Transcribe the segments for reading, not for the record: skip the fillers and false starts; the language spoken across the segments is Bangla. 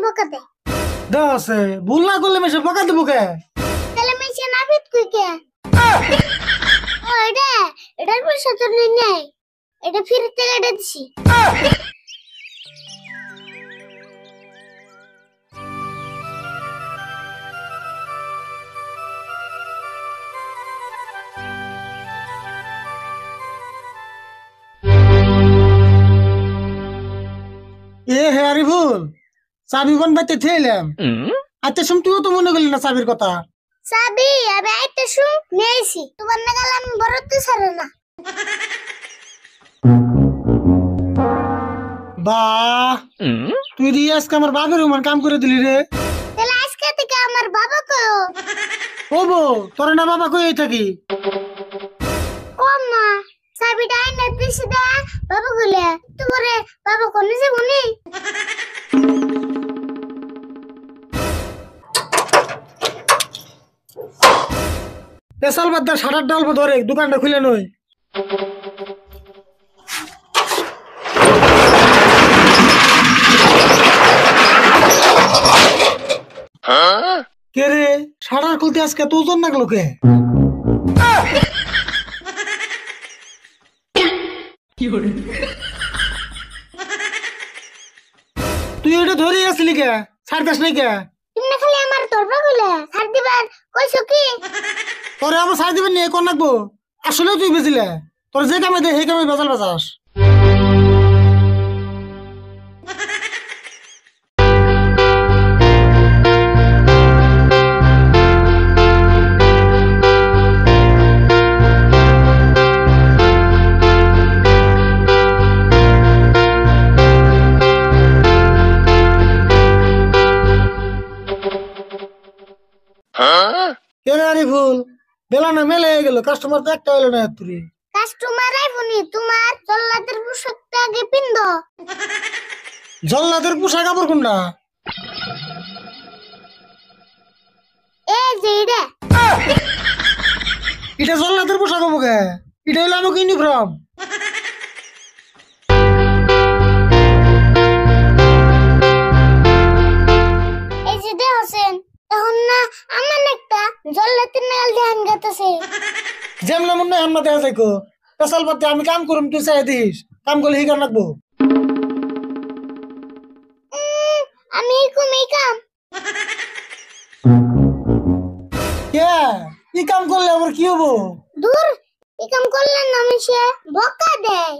বকা দে দশে ভুল না করলে মেশে বকা দেবো কে? তাহলে মেশে নাফিত কই কে? ও এটার পয়সা তো নেই, এটা ফ্রিতে কেটে দিছি। এ হে আরিফুল, চাবি কোন বাইতে থেলাম? আচ্ছা শুন, তুইও তো মনে করলি না চাবির কথা। চাবি আমি আইতে শুন নেইছি, তোমার না গেল আমি বড় তো ছাড়ে না। বাহ, তুই দিয়ে আজকে আমার বাপের উমান কাম করে দিলি রে। তাহলে আজকে থেকে আমার বাবা কয়ো। ও বউ, তোর না বাবা কই থাকি? ও মা, চাবিটা আইনা দিছি দা বাবা কইলে তোমারে বাবা কোনে যাবো নি? পেশাল বাদ দা, সারার ডাল ধরে দোকানটা খুলে নই। কে রে, সারার খুলতে আজকে তো ওজন লাগলো কে? তুই এটা ধরে আসলি কে? ছাড়তাস নাই কে? তুমি না খালি আমার দরবা কইলে ছাড় দিবার কইছো কি? তোরে আবার ছাড় দিবেন নিয়ে কোন লাগবো? আসলে তুই বেচিলে, তোর যে কামে দে সেই কামে বেচাল বেচাস। কেন আরিফুল, বেলা না মেলে গেল, কাস্টমার তো একটা হলো না তুই। কাস্টমার আইবনি, তোমার জল্লাদের পোশাকটা আগে পিন্দো। জল্লাদের পোশাক কাপড় কোনটা? এই যে এটা এটা জল্লাদের পোশাক হবো কে? এটা হলো আমাকে ইউনিফর্ম। এই যে দে হোসেন, তখন না আমার একটা জল্লাদের নাল ধ্যান গাতেছে। যেমন মনে হয় আমরা দেখা যাইকো পেশাল পাতে আমি কাম করুম, তুই চাই দিস কাম করলে হিকার রাখবো। আমি এরকম এই কাম কে ই কাম করলে আবার কি হবো? দূর, এই কাম করলে না সে বকা দেয়।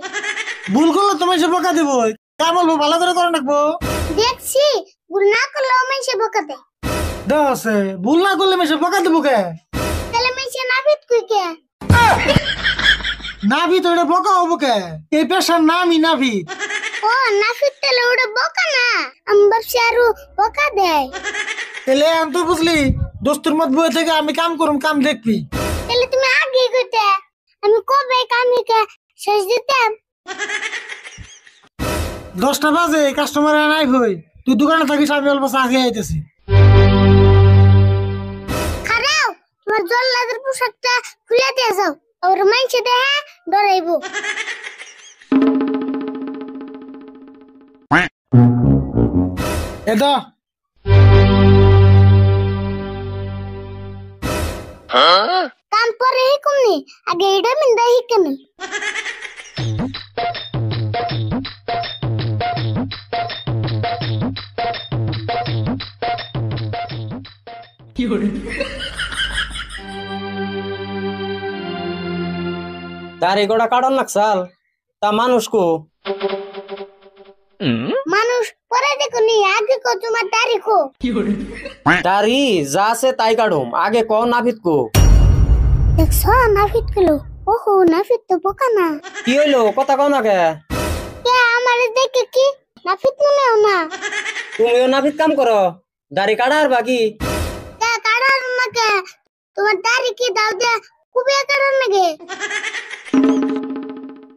ভুল করলে তোমায় সে বকা দেবো, কাম বলবো ভালো করে করে রাখবো। দেখছি ভুল না করলেও সে বকা দেয়। দশে ভুল না করলে মেশে বকা দেবো কে? তাহলে সে নাফিত কই কে? নাভি তো এটা বকা হবো কে? এই পেশার নামই নাভি। ও নাফিত, তাহলে ওটা বকা না, আমি ভাবছি আরো বকা দেয়। তাহলে আমি তো বুঝলি, দোস্তের মত বই থেকে আমি কাম করুম, কাম দেখবি। তাহলে তুমি আগে কইতে, আমি কবে কাম হিকে শেষ দিতাম। 10টা বাজে কাস্টমার নাই হই, তুই দোকানে থাকিস, আমি অল্প চা খেয়ে আইতেছি। খারাও, তোমার জল্লাদের পোশাকটা খুলে দিয়ে যাও, আর মাইনছে দেহে ডরাইবো। এদা কাম পরে হিকুম নি, আগে এটা মিন্দা হিকে নি। दारी गोड़ा काढून लागसाल ता माणूस को মানুষ পরে দেখো নি, আগে কো তোমার তারিখো। दारी जा से ताई काढूम आगे को नाफित को দেখছো নাফিত গুলো, ওহো নাফিত তো বোকা না। কি হইলো কথা কও না কে? কে আমারে দেখে কি নাফিত মনেও না? তুমিও নাফিত কাম করো, দাড়ি কাটা আর বাকি কে কাটার নাকে, তোমার দাড়ি কি দাও দে খুবই কাটার নাকি?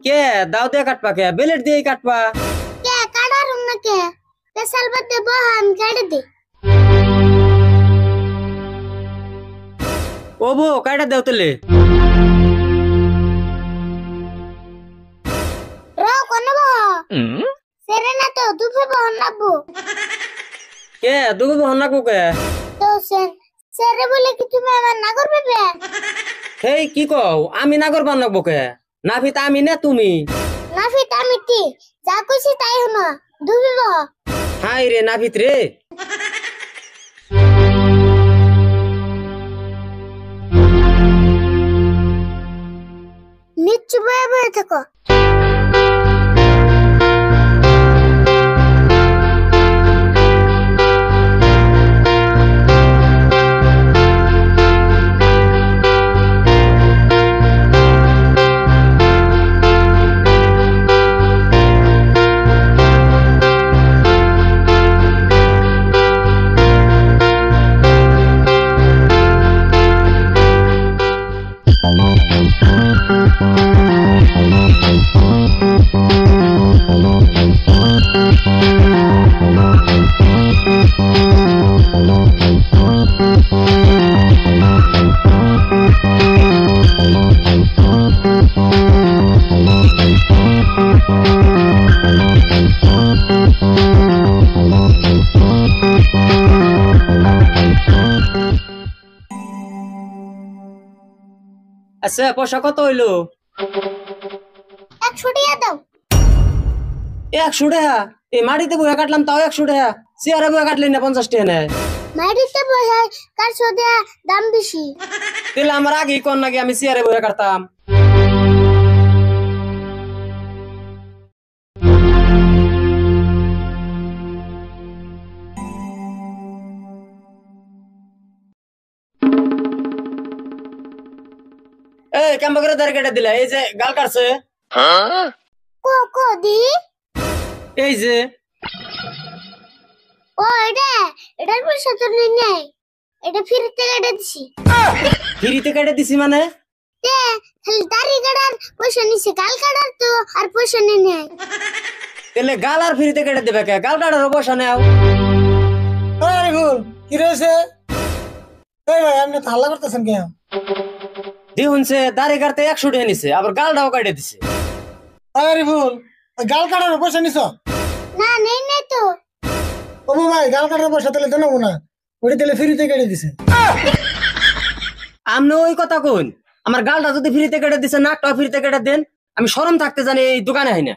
কে দাও দিয়ে কাটবা কে? বেলেট দিয়ে কাটবা। কে কাটার নাকে, পেশাল বাদে বহান কাটে দে। ও বো কাটা দেও তেলে র কোন বহ সেরে না তো দুফে বহন লাগবো। কে দুগু হন্না কুকে তো স্যারে বলে কি তুমি আমার নাগর পেবে? হেই কি কও আমি নাগর বান্নক বকে নাফিত আমি না তুমি নাফিত আমি কি যা কইছি তাই হনো ডুবিব। হাই রে নাফিত রে নিচ্ছু বয়ে বয়ে থাকো। আচ্ছা পয়সা কত হইলো? 100 টাকা দাও। 100 টাকা? এই মাটিতে বইয়া কাটলাম তাও 100 টাকা, চেয়ারে বইয়া কাটলি না 50 টাকা নেয়। মাটিতে বসে কার সোদা দাম বেশি। তাহলে আমার আগেই কোন নাকি আমি চেয়ারে বইয়া কাটতাম। এই কেমন করে দাঁড়িয়ে কেটে দিলা? এই যে গাল কাটছে, কো কো দি এই যে ও এটার পয়সা তো নেই, এটা ফ্রিতে কেটে দিছি। ফ্রিতে কেটে দিছি মানে? তে খালি দাড়ি কাটার পয়সা নিছে, গাল কাটার তো আর পয়সা নেই। তাহলে গাল আর ফ্রিতে কেটে দিবে কে? গাল কাটার পয়সা নেও। আরিফুল কি রয়েছে? এই ভাই আপনি তো হাল্লা করতেছেন কেন? দেখুন সে দাড়ি কাটতে 100 টাকা নিছে, আবার গালটাও কেটে দিছে। আরিফুল গাল কাটার পয়সা নিছ? না নেই তো। ও ভাই গাল কাটার পয়সা তাহলে দেবো না, ওটা তাহলে ফ্রিতে কেটে দিছে। আমনে ওই কথা কোন? আমার গালটা যদি ফ্রিতে কেটে দিছে, নাকটাও ফ্রিতে কেটে দেন, আমি শরম থাকতে জানি এই দোকানে হয় না।